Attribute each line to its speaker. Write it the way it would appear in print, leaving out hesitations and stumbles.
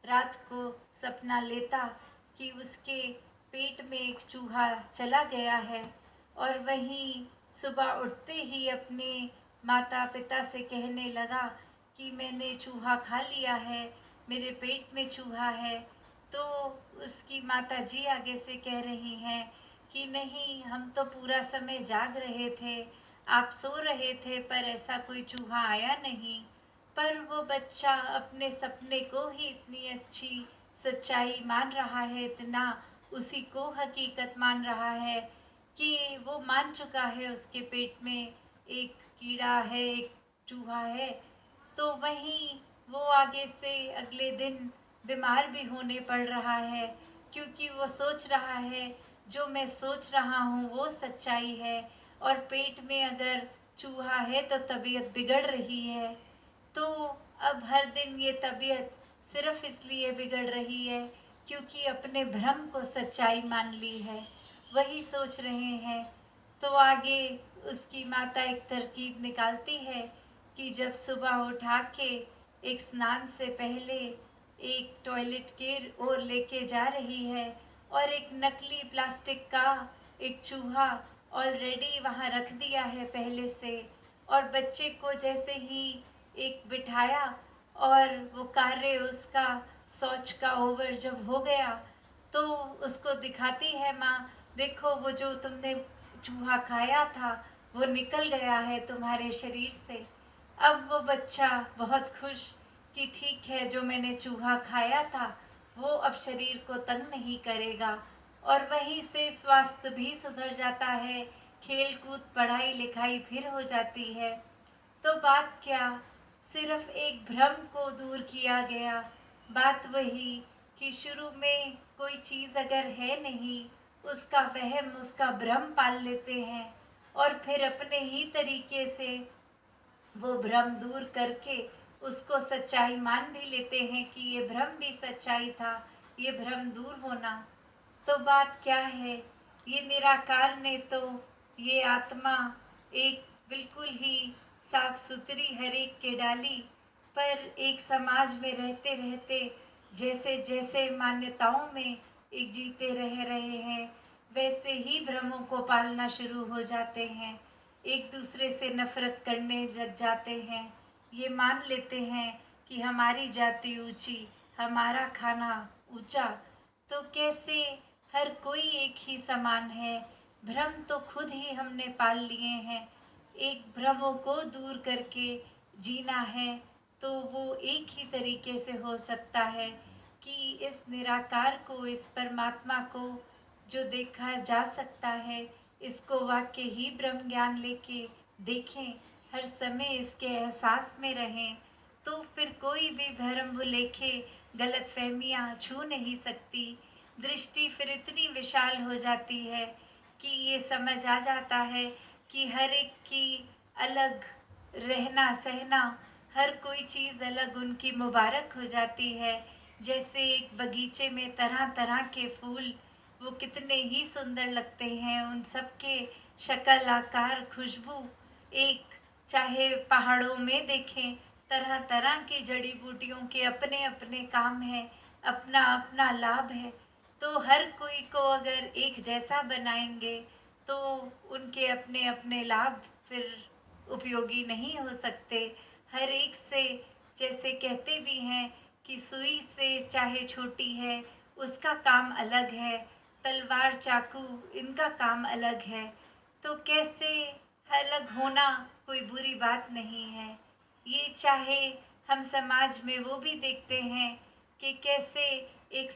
Speaker 1: रात को सपना लेता कि उसके पेट में एक चूहा चला गया है, और वहीं सुबह उठते ही अपने माता पिता से कहने लगा कि मैंने चूहा खा लिया है, मेरे पेट में चूहा है। तो उसकी माता जी आगे से कह रही हैं कि नहीं, हम तो पूरा समय जाग रहे थे, आप सो रहे थे, पर ऐसा कोई चूहा आया नहीं। पर वो बच्चा अपने सपने को ही इतनी अच्छी सच्चाई मान रहा है, इतना उसी को हकीकत मान रहा है कि वो मान चुका है उसके पेट में एक कीड़ा है, एक चूहा है। तो वहीं वो आगे से अगले दिन बीमार भी होने पड़ रहा है, क्योंकि वो सोच रहा है जो मैं सोच रहा हूँ वो सच्चाई है, और पेट में अगर चूहा है तो तबीयत बिगड़ रही है। तो अब हर दिन ये तबीयत सिर्फ इसलिए बिगड़ रही है क्योंकि अपने भ्रम को सच्चाई मान ली है, वही सोच रहे हैं। तो आगे उसकी माता एक तरकीब निकालती है कि जब सुबह उठा के एक स्नान से पहले एक टॉयलेट के ओर लेके जा रही है, और एक नकली प्लास्टिक का एक चूहा ऑलरेडी वहाँ रख दिया है पहले से, और बच्चे को जैसे ही एक बिठाया और वो कार्य उसका शौच का ओवर जब हो गया, तो उसको दिखाती है माँ, देखो वो जो तुमने चूहा खाया था वो निकल गया है तुम्हारे शरीर से। अब वो बच्चा बहुत खुश कि ठीक है, जो मैंने चूहा खाया था वो अब शरीर को तंग नहीं करेगा, और वहीं से स्वास्थ्य भी सुधर जाता है, खेल कूद पढ़ाई लिखाई फिर हो जाती है। तो बात क्या, सिर्फ एक भ्रम को दूर किया गया। बात वही कि शुरू में कोई चीज़ अगर है नहीं, उसका वहम, उसका भ्रम पाल लेते हैं, और फिर अपने ही तरीके से वो भ्रम दूर करके उसको सच्चाई मान भी लेते हैं कि ये भ्रम भी सच्चाई था, ये भ्रम दूर होना। तो बात क्या है, ये निराकार ने तो ये आत्मा एक बिल्कुल ही साफ सुथरी हर एक के डाली, पर एक समाज में रहते रहते जैसे जैसे मान्यताओं में एक जीते रह रहे हैं, वैसे ही भ्रमों को पालना शुरू हो जाते हैं, एक दूसरे से नफरत करने लग जाते हैं। ये मान लेते हैं कि हमारी जाति ऊंची, हमारा खाना ऊंचा, तो कैसे हर कोई एक ही समान है। भ्रम तो खुद ही हमने पाल लिए हैं, एक भ्रमों को दूर करके जीना है तो वो एक ही तरीके से हो सकता है कि इस निराकार को, इस परमात्मा को जो देखा जा सकता है, इसको वाकई ही ब्रह्म ज्ञान लेके देखें, हर समय इसके एहसास में रहें, तो फिर कोई भी भरम भुलेखे गलत फहमियाँ छू नहीं सकती। दृष्टि फिर इतनी विशाल हो जाती है कि ये समझ आ जाता है कि हर एक की अलग रहना सहना, हर कोई चीज़ अलग उनकी मुबारक हो जाती है। जैसे एक बगीचे में तरह तरह के फूल, वो कितने ही सुंदर लगते हैं, उन सब के शक्ल आकार खुशबू एक, चाहे पहाड़ों में देखें, तरह तरह की जड़ी बूटियों के अपने अपने काम हैं, अपना अपना लाभ है। तो हर कोई को अगर एक जैसा बनाएंगे तो उनके अपने अपने लाभ फिर उपयोगी नहीं हो सकते। हर एक से, जैसे कहते भी हैं कि सुई से चाहे छोटी है उसका काम अलग है, तलवार चाकू इनका काम अलग है, तो कैसे अलग होना कोई बुरी बात नहीं है। ये चाहे हम समाज में वो भी देखते हैं कि कैसे एक